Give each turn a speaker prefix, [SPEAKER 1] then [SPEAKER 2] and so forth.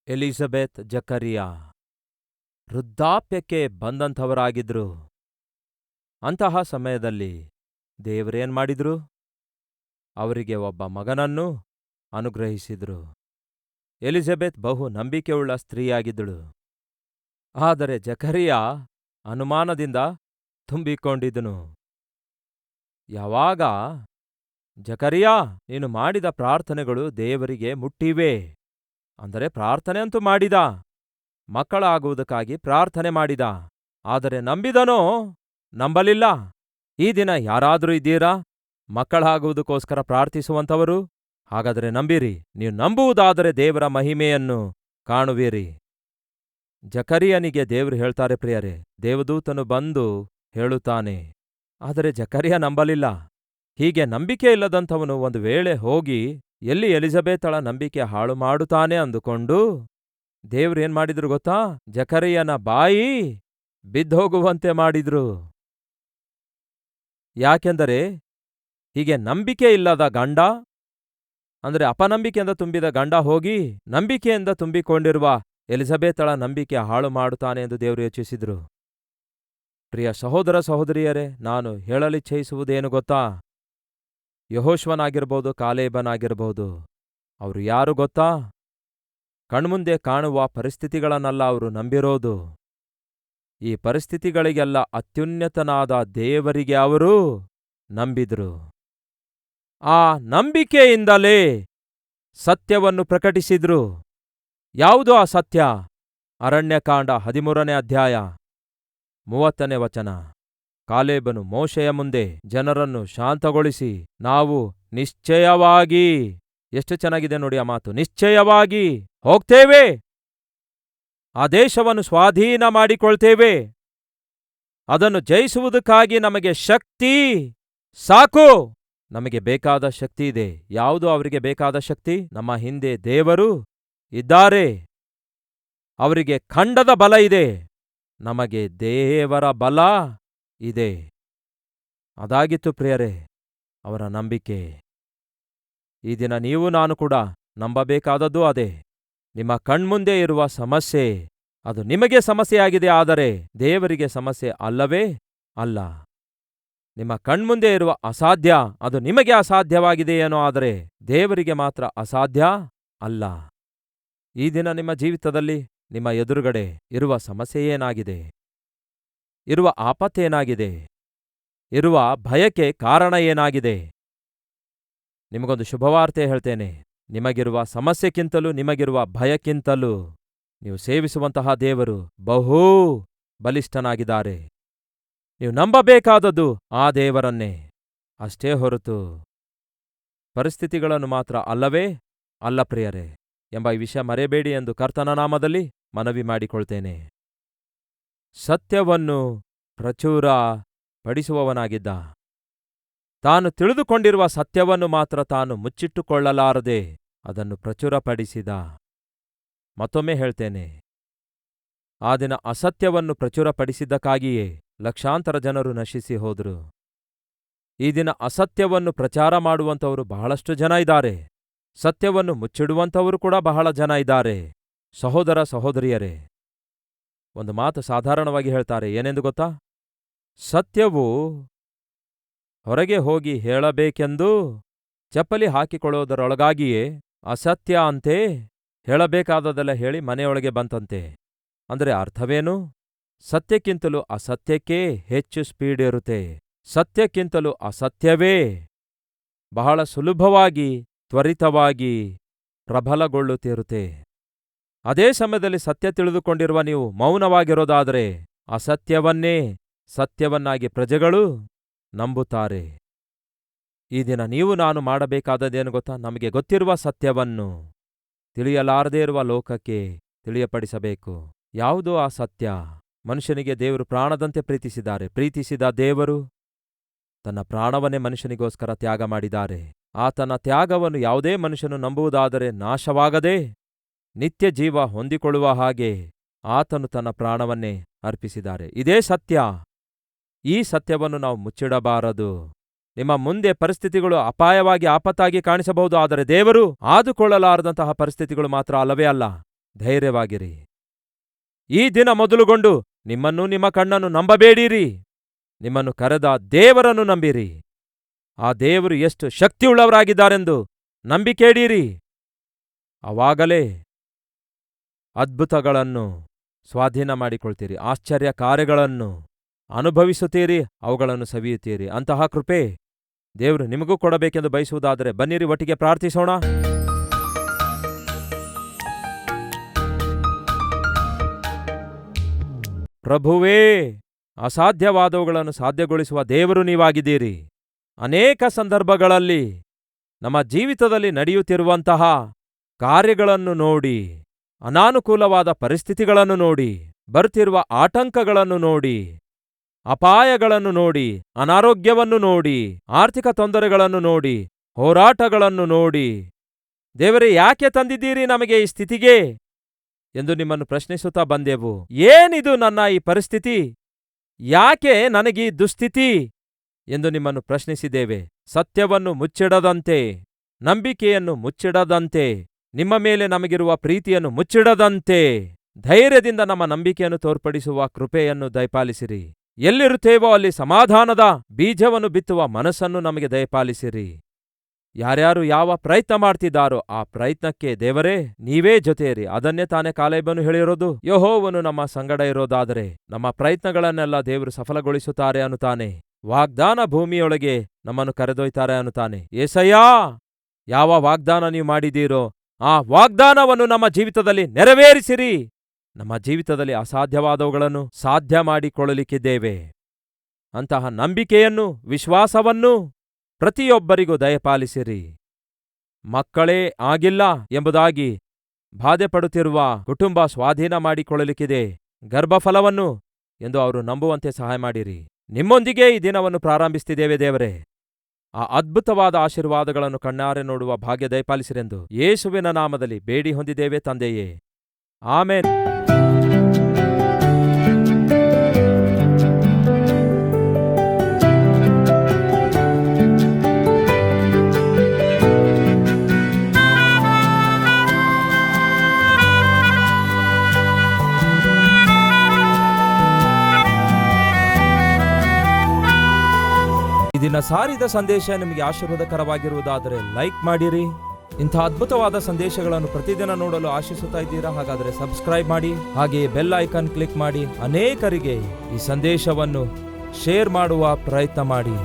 [SPEAKER 1] Elizabeth ಜಕರಿಯ ವೃದ್ಧಾಪ್ಯಕ್ಕೆ ಬಂದಂಥವರಾಗಿದ್ರು. ಅಂತಹ ಸಮಯದಲ್ಲಿ ದೇವರೇನ್ ಮಾಡಿದ್ರು? ಅವರಿಗೆ ಒಬ್ಬ ಮಗನನ್ನು ಅನುಗ್ರಹಿಸಿದ್ರು. ಎಲಿಜಬೆತ್ ಬಹು ನಂಬಿಕೆಯುಳ್ಳ ಸ್ತ್ರೀಯಾಗಿದ್ದಳು. ಆದರೆ ಜಕರಿಯ ಅನುಮಾನದಿಂದ ತುಂಬಿಕೊಂಡಿದ್ದನು. ಯಾವಾಗ ಜಕರಿಯ, ನೀನು ಮಾಡಿದ ಪ್ರಾರ್ಥನೆಗಳು ದೇವರಿಗೆ ಮುಟ್ಟಿವೆ, ಅಂದರೆ ಪ್ರಾರ್ಥನೆ ಅಂತೂ ಮಾಡಿದ, ಮಕ್ಕಳಾಗುವುದಕ್ಕಾಗಿ ಪ್ರಾರ್ಥನೆ ಮಾಡಿದ, ಆದರೆ ನಂಬಿದನೋ ನಂಬಲಿಲ್ಲ. ಈ ದಿನ ಯಾರಾದರೂ ಇದ್ದೀರಾ ಮಕ್ಕಳಾಗುವುದಕ್ಕೋಸ್ಕರ ಪ್ರಾರ್ಥಿಸುವಂಥವರು? ಹಾಗಾದರೆ ನಂಬಿರಿ. ನೀವು ನಂಬುವುದಾದರೆ ದೇವರ ಮಹಿಮೆಯನ್ನು ಕಾಣುವಿರಿ. ಜಕರಿಯನಿಗೆ ದೇವರು ಹೇಳ್ತಾರೆ, ಪ್ರಿಯರೇ, ದೇವದೂತನು ಬಂದು ಹೇಳುತ್ತಾನೆ. ಆದರೆ ಜಕರಿಯ ನಂಬಲಿಲ್ಲ. ಹೀಗೆ ನಂಬಿಕೆ ಇಲ್ಲದಂಥವನು ಒಂದು ವೇಳೆ ಹೋಗಿ ಎಲ್ಲಿ ಎಲಿಜಬೆತಳ ನಂಬಿಕೆ ಹಾಳು ಮಾಡುತ್ತಾನೆ ಅಂದುಕೊಂಡು ದೇವ್ರೇನ್ ಮಾಡಿದ್ರು ಗೊತ್ತಾ? ಜಕರಿಯನ ಬಾಯಿ ಬಿದ್ದೋಗುವಂತೆ ಮಾಡಿದ್ರು. ಯಾಕೆಂದರೆ ಹೀಗೆ ನಂಬಿಕೆ ಇಲ್ಲದ ಗಂಡ, ಅಂದರೆ ಅಪನಂಬಿಕೆಯಿಂದ ತುಂಬಿದ ಗಂಡ ಹೋಗಿ ನಂಬಿಕೆಯಿಂದ ತುಂಬಿಕೊಂಡಿರುವ ಎಲಿಜಬೆತಳ ನಂಬಿಕೆ ಹಾಳು ಮಾಡುತ್ತಾನೆ ಎಂದು ದೇವರು ಯೋಚಿಸಿದ್ರು. ಪ್ರಿಯ ಸಹೋದರ ಸಹೋದರಿಯರೇ, ನಾನು ಹೇಳಲಿಚ್ಛಯಿಸುವುದೇನು ಗೊತ್ತಾ? ಯೆಹೋಶುವನಾಗಿರ್ಬೋದು, ಕಾಲೇಬನಾಗಿರ್ಬೋದು, ಅವರು ಯಾರು ಗೊತ್ತಾ? ಕಣ್ಮುಂದೆ ಕಾಣುವ ಪರಿಸ್ಥಿತಿಗಳನ್ನಲ್ಲ ಅವರು ನಂಬಿರೋದು. ಈ ಪರಿಸ್ಥಿತಿಗಳಿಗೆಲ್ಲ ಅತ್ಯುನ್ನತನಾದ ದೇವರಿಗೆ ಅವರು ನಂಬಿದ್ರು. ಆ ನಂಬಿಕೆಯಿಂದಲೇ ಸತ್ಯವನ್ನು ಪ್ರಕಟಿಸಿದ್ರು. ಯಾವುದು ಆ ಸತ್ಯ? ಅರಣ್ಯಕಾಂಡ 13ನೇ ಅಧ್ಯಾಯ 30ನೇ ವಚನ. ಕಾಲೇಬನು ಮೋಶೆಯ ಮುಂದೆ ಜನರನ್ನು ಶಾಂತಗೊಳಿಸಿ, ನಾವು ನಿಶ್ಚಯವಾಗಿ, ಎಷ್ಟು ಚೆನ್ನಾಗಿದೆ ನೋಡಿ ಆ ಮಾತು, ನಿಶ್ಚಯವಾಗಿ ಹೋಗ್ತೇವೆ, ಆ ದೇಶವನ್ನು ಸ್ವಾಧೀನ ಮಾಡಿಕೊಳ್ತೇವೆ, ಅದನ್ನು ಜಯಿಸುವುದಕ್ಕಾಗಿ ನಮಗೆ ಶಕ್ತಿ ಸಾಕು. ನಮಗೆ ಬೇಕಾದ ಶಕ್ತಿ ಇದೆ. ಯಾವುದು ಅವರಿಗೆ ಬೇಕಾದ ಶಕ್ತಿ? ನಮ್ಮ ಹಿಂದೆ ದೇವರು ಇದ್ದಾರೆ, ಅವರಿಗೆ ಖಂಡದ ಬಲ ಇದೆ, ನಮಗೆ ದೇವರ ಬಲ ಇದೆ. ಅದಾಗಿತ್ತು ಪ್ರಿಯರೇ ಅವರ ನಂಬಿಕೆ. ಈ ದಿನ ನೀವು ನಾನು ಕೂಡ ನಂಬಬೇಕಾದದ್ದು ಅದೇ. ನಿಮ್ಮ ಕಣ್ಮುಂದೆ ಇರುವ ಸಮಸ್ಯೆ ಅದು ನಿಮಗೆ ಸಮಸ್ಯೆಯಾಗಿದೆ, ಆದರೆ ದೇವರಿಗೆ ಸಮಸ್ಯೆ ಅಲ್ಲವೇ ಅಲ್ಲ. ನಿಮ್ಮ ಕಣ್ಮುಂದೆ ಇರುವ ಅಸಾಧ್ಯ ಅದು ನಿಮಗೆ ಅಸಾಧ್ಯವಾಗಿದೆಯೇನೋ, ಆದರೆ ದೇವರಿಗೆ ಮಾತ್ರ ಅಸಾಧ್ಯ ಅಲ್ಲ. ಈ ದಿನ ನಿಮ್ಮ ಜೀವಿತದಲ್ಲಿ ನಿಮ್ಮ ಎದುರುಗಡೆ ಇರುವ ಸಮಸ್ಯೆ ಏನಾಗಿದೆ? ಇರುವ ಆಪತ್ತೇನಾಗಿದೆ? ಇರುವ ಭಯಕ್ಕೆ ಕಾರಣ ಏನಾಗಿದೆ? ನಿಮಗೊಂದು ಶುಭವಾರ್ತೆ ಹೇಳ್ತೇನೆ. ನಿಮಗಿರುವ ಸಮಸ್ಯೆಕ್ಕಿಂತಲೂ ನಿಮಗಿರುವ ಭಯಕ್ಕಿಂತಲೂ ನೀವು ಸೇವಿಸುವಂತಹ ದೇವರು ಬಹು ಬಲಿಷ್ಠನಾಗಿದ್ದಾರೆ. ನೀವು ನಂಬಬೇಕಾದದ್ದು ಆ ದೇವರನ್ನೇ, ಅಷ್ಟೇ ಹೊರತು ಪರಿಸ್ಥಿತಿಗಳನ್ನು ಮಾತ್ರ ಅಲ್ಲವೇ ಅಲ್ಲ ಪ್ರಿಯರೇ ಎಂಬ ಈ ವಿಷಯ ಮರೆಯಬೇಡಿ ಎಂದು ಕರ್ತನ ನಾಮದಲ್ಲಿ ಮನವಿ ಮಾಡಿಕೊಳ್ತೇನೆ. ಸತ್ಯವನ್ನು ಪ್ರಚುರ ಪಡಿಸುವವನಾಗಿದ್ದ. ತಾನು ತಿಳಿದುಕೊಂಡಿರುವ ಸತ್ಯವನ್ನು ಮಾತ್ರ ತಾನು ಮುಚ್ಚಿಟ್ಟುಕೊಳ್ಳಲಾರದೆ ಅದನ್ನು ಪ್ರಚುರಪಡಿಸಿದ. ಮತ್ತೊಮ್ಮೆ ಹೇಳ್ತೇನೆ, ಆ ದಿನ ಅಸತ್ಯವನ್ನು ಪ್ರಚುರಪಡಿಸಿದ್ದಕ್ಕಾಗಿಯೇ ಲಕ್ಷಾಂತರ ಜನರು ನಶಿಸಿ ಹೋದರು. ಈ ದಿನ ಅಸತ್ಯವನ್ನು ಪ್ರಚಾರ ಮಾಡುವಂಥವರು ಬಹಳಷ್ಟು ಜನ ಇದ್ದಾರೆ. ಸತ್ಯವನ್ನು ಮುಚ್ಚಿಡುವಂಥವರು ಕೂಡ ಬಹಳ ಜನ ಇದ್ದಾರೆ. ಸಹೋದರ ಸಹೋದರಿಯರೇ, ಒಂದು ಮಾತು ಸಾಧಾರಣವಾಗಿ ಹೇಳ್ತಾರೆ, ಏನೆಂದು ಗೊತ್ತಾ? ಸತ್ಯವು ಹೊರಗೆ ಹೋಗಿ ಹೇಳಬೇಕೆಂದು ಚಪ್ಪಲಿ ಹಾಕಿಕೊಳ್ಳೋದರೊಳಗಾಗಿಯೇ ಅಸತ್ಯ ಅಂತೆ ಹೇಳಬೇಕಾದದೆಲ್ಲ ಹೇಳಿ ಮನೆಯೊಳಗೆ ಬಂತಂತೆ. ಅಂದರೆ ಅರ್ಥವೇನು? ಸತ್ಯಕ್ಕಿಂತಲೂ ಅಸತ್ಯಕ್ಕೇ ಹೆಚ್ಚು ಸ್ಪೀಡ್ ಇರುತ್ತೆ. ಸತ್ಯಕ್ಕಿಂತಲೂ ಅಸತ್ಯವೇ ಬಹಳ ಸುಲಭವಾಗಿ, ತ್ವರಿತವಾಗಿ ಪ್ರಬಲಗೊಳ್ಳುತ್ತಿರುತ್ತೆ. ಅದೇ ಸಮಯದಲ್ಲಿ ಸತ್ಯ ತಿಳಿದುಕೊಂಡಿರುವ ನೀವು ಮೌನವಾಗಿರೋದಾದರೆ ಅಸತ್ಯವನ್ನೇ ಸತ್ಯವನ್ನಾಗಿ ಪ್ರಜೆಗಳು ನಂಬುತ್ತಾರೆ. ಈ ದಿನ ನೀವು ನಾನು ಮಾಡಬೇಕಾದದ್ದೇನು ಗೊತ್ತಾ? ನಮಗೆ ಗೊತ್ತಿರುವ ಸತ್ಯವನ್ನು ತಿಳಿಯಲಾರದೇ ಇರುವ ಲೋಕಕ್ಕೆ ತಿಳಿಯಪಡಿಸಬೇಕು. ಯಾವುದೋ ಆ ಸತ್ಯ? ಮನುಷ್ಯನಿಗೆ ದೇವರು ಪ್ರಾಣದಂತೆ ಪ್ರೀತಿಸಿದ ದೇವರು ತನ್ನ ಪ್ರಾಣವನ್ನೇ ಮನುಷ್ಯನಿಗೋಸ್ಕರ ತ್ಯಾಗ ಮಾಡಿದ್ದಾರೆ. ಆತನ ತ್ಯಾಗವನ್ನು ಯಾವುದೇ ಮನುಷ್ಯನು ನಂಬುವುದಾದರೆ ನಾಶವಾಗದೆ ನಿತ್ಯ ಜೀವ ಹೊಂದಿಕೊಳ್ಳುವ ಹಾಗೆ ಆತನು ತನ್ನ ಪ್ರಾಣವನ್ನೇ ಅರ್ಪಿಸಿದ್ದಾರೆ. ಇದೇ ಸತ್ಯ. ಈ ಸತ್ಯವನ್ನು ನಾವು ಮುಚ್ಚಿಡಬಾರದು. ನಿಮ್ಮ ಮುಂದೆ ಪರಿಸ್ಥಿತಿಗಳು ಅಪಾಯವಾಗಿ ಆಪತ್ತಾಗಿ ಕಾಣಿಸಬಹುದು, ಆದರೆ ದೇವರು ಆದುಕೊಳ್ಳಲಾರದಂತಹ ಪರಿಸ್ಥಿತಿಗಳು ಮಾತ್ರ ಅಲ್ಲವೇ ಅಲ್ಲ. ಧೈರ್ಯವಾಗಿರಿ. ಈ ದಿನ ಮೊದಲುಗೊಂಡು ನಿಮ್ಮನ್ನು ನಿಮ್ಮ ಕಣ್ಣನ್ನು ನಂಬಬೇಡಿರಿ. ನಿಮ್ಮನ್ನು ಕರೆದ ದೇವರನ್ನು ನಂಬಿರಿ. ಆ ದೇವರು ಎಷ್ಟು ಶಕ್ತಿಯುಳ್ಳವರಾಗಿದ್ದಾರೆಂದು ನಂಬಿಕೆ ಇಡೀರಿ. ಆವಾಗಲೇ ಅದ್ಭುತಗಳನ್ನು ಸ್ವಾಧೀನ ಮಾಡಿಕೊಳ್ತೀರಿ. ಆಶ್ಚರ್ಯ ಕಾರ್ಯಗಳನ್ನು ಅನುಭವಿಸುತ್ತೀರಿ, ಅವುಗಳನ್ನು ಸವಿಯುತ್ತೀರಿ. ಅಂತಹ ಕೃಪೆ ದೇವರು ನಿಮಗೂ ಕೊಡಬೇಕೆಂದು ಬಯಸುವುದಾದರೆ ಬನ್ನಿರಿ, ಒಟ್ಟಿಗೆ ಪ್ರಾರ್ಥಿಸೋಣ. ಪ್ರಭುವೇ, ಅಸಾಧ್ಯವಾದವುಗಳನ್ನು ಸಾಧ್ಯಗೊಳಿಸುವ ದೇವರು ನೀವಾಗಿದ್ದೀರಿ. ಅನೇಕ ಸಂದರ್ಭಗಳಲ್ಲಿ ನಮ್ಮ ಜೀವಿತದಲ್ಲಿ ನಡೆಯುತ್ತಿರುವಂತಹ ಕಾರ್ಯಗಳನ್ನು ನೋಡಿ, ಅನಾನುಕೂಲವಾದ ಪರಿಸ್ಥಿತಿಗಳನ್ನು ನೋಡಿ, ಬರುತ್ತಿರುವ ಆಟಂಕಗಳನ್ನು ನೋಡಿ, ಅಪಾಯಗಳನ್ನು ನೋಡಿ, ಅನಾರೋಗ್ಯವನ್ನು ನೋಡಿ, ಆರ್ಥಿಕ ತೊಂದರೆಗಳನ್ನು ನೋಡಿ, ಹೋರಾಟಗಳನ್ನು ನೋಡಿ, ದೇವರೇ ಯಾಕೆ ತಂದಿದ್ದೀರಿ ನಮಗೆ ಈ ಸ್ಥಿತಿಗೆ ಎಂದು ನಿಮ್ಮನ್ನು ಪ್ರಶ್ನಿಸುತ್ತಾ ಬಂದೆವು. ಏನಿದು ನನ್ನ ಈ ಪರಿಸ್ಥಿತಿ, ಯಾಕೆ ನನಗೀ ದುಸ್ಥಿತಿ ಎಂದು ನಿಮ್ಮನ್ನು ಪ್ರಶ್ನಿಸಿದ್ದೇವೆ. ಸತ್ಯವನ್ನು ಮುಚ್ಚಿಡದಂತೆ, ನಂಬಿಕೆಯನ್ನು ಮುಚ್ಚಿಡದಂತೆ, ನಿಮ್ಮ ಮೇಲೆ ನಮಗಿರುವ ಪ್ರೀತಿಯನ್ನು ಮುಚ್ಚಿಡದಂತೆ ಧೈರ್ಯದಿಂದ ನಮ್ಮ ನಂಬಿಕೆಯನ್ನು ತೋರ್ಪಡಿಸುವ ಕೃಪೆಯನ್ನು ದಯಪಾಲಿಸಿರಿ. ಎಲ್ಲಿರುತ್ತೇವೋ ಅಲ್ಲಿ ಸಮಾಧಾನದ ಬೀಜವನ್ನು ಬಿತ್ತುವ ಮನಸ್ಸನ್ನು ನಮಗೆ ದಯಪಾಲಿಸಿರಿ. ಯಾರ್ಯಾರು ಯಾವ ಪ್ರಯತ್ನ ಮಾಡ್ತಿದ್ದಾರೋ ಆ ಪ್ರಯತ್ನಕ್ಕೆ ದೇವರೇ ನೀವೇ ಜೊತೆಯಿರಿ. ಅದನ್ನೇ ತಾನೇ ಕಾಲೇಬನು ಹೇಳಿರೋದು, ಯೆಹೋವನು ನಮ್ಮ ಸಂಗಡ ಇರೋದಾದರೆ ನಮ್ಮ ಪ್ರಯತ್ನಗಳನ್ನೆಲ್ಲ ದೇವರು ಸಫಲಗೊಳಿಸುತ್ತಾರೆ ಅನ್ನುತ್ತಾನೆ. ವಾಗ್ದಾನ ಭೂಮಿಯೊಳಗೆ ನಮ್ಮನ್ನು ಕರೆದೊಯ್ತಾರೆ ಅನ್ನುತ್ತಾನೆ. ಏಸಯ್ಯ, ಯಾವ ವಾಗ್ದಾನ ನೀವು ಮಾಡಿದ್ದೀರೋ ಆ ವಾಗ್ದಾನವನ್ನು ನಮ್ಮ ಜೀವಿತದಲ್ಲಿ ನೆರವೇರಿಸಿರಿ. ನಮ್ಮ ಜೀವಿತದಲ್ಲಿ ಅಸಾಧ್ಯವಾದವುಗಳನ್ನು ಸಾಧ್ಯ ಮಾಡಿಕೊಳ್ಳಲಿಕ್ಕಿದ್ದೇವೆ. ಅಂತಹ ನಂಬಿಕೆಯನ್ನು, ವಿಶ್ವಾಸವನ್ನು ಪ್ರತಿಯೊಬ್ಬರಿಗೂ ದಯಪಾಲಿಸಿರಿ. ಮಕ್ಕಳೇ ಆಗಿಲ್ಲ ಎಂಬುದಾಗಿ ಬಾಧೆಪಡುತ್ತಿರುವ ಕುಟುಂಬ ಸ್ವಾಧೀನ ಮಾಡಿಕೊಳ್ಳಲಿಕ್ಕಿದೆ ಗರ್ಭಫಲವನ್ನು ಎಂದು ಅವರು ನಂಬುವಂತೆ ಸಹಾಯ ಮಾಡಿರಿ. ನಿಮ್ಮೊಂದಿಗೆ ಈ ದಿನವನ್ನು ಪ್ರಾರಂಭಿಸುತ್ತಿದ್ದೇವೆ ದೇವರೇ. ಆ ಅದ್ಭುತವಾದ ಆಶೀರ್ವಾದಗಳನ್ನು ಕಣ್ಣಾರೆ ನೋಡುವ ಭಾಗ್ಯ ದಯಪಾಲಿಸಿರೆಂದು ಯೇಸುವಿನ ನಾಮದಲ್ಲಿ ಬೇಡಿ ಹೊಂದಿದ್ದೇವೆ ತಂದೆಯೇ, ಆಮೆನ್. ಈ ದಿನ ಸಾರಿದ ಸಂದೇಶ ನಿಮಗೆ ಆಶೀರ್ವಾದಕರವಾಗಿರುವುದಾದರೆ ಲೈಕ್ ಮಾಡಿರಿ. ಇಂಥ ಅದ್ಭುತವಾದ ಸಂದೇಶಗಳನ್ನು ಪ್ರತಿದಿನ ನೋಡಲು ಆಶಿಸುತ್ತಾ ಇದ್ದೀರಾ? ಹಾಗಾದರೆ ಸಬ್ಸ್ಕ್ರೈಬ್ ಮಾಡಿ, ಹಾಗೆಯೇ ಬೆಲ್ ಐಕಾನ್ ಕ್ಲಿಕ್ ಮಾಡಿ ಅನೇಕರಿಗೆ ಈ ಸಂದೇಶವನ್ನು ಶೇರ್ ಮಾಡುವ ಪ್ರಯತ್ನ ಮಾಡಿ.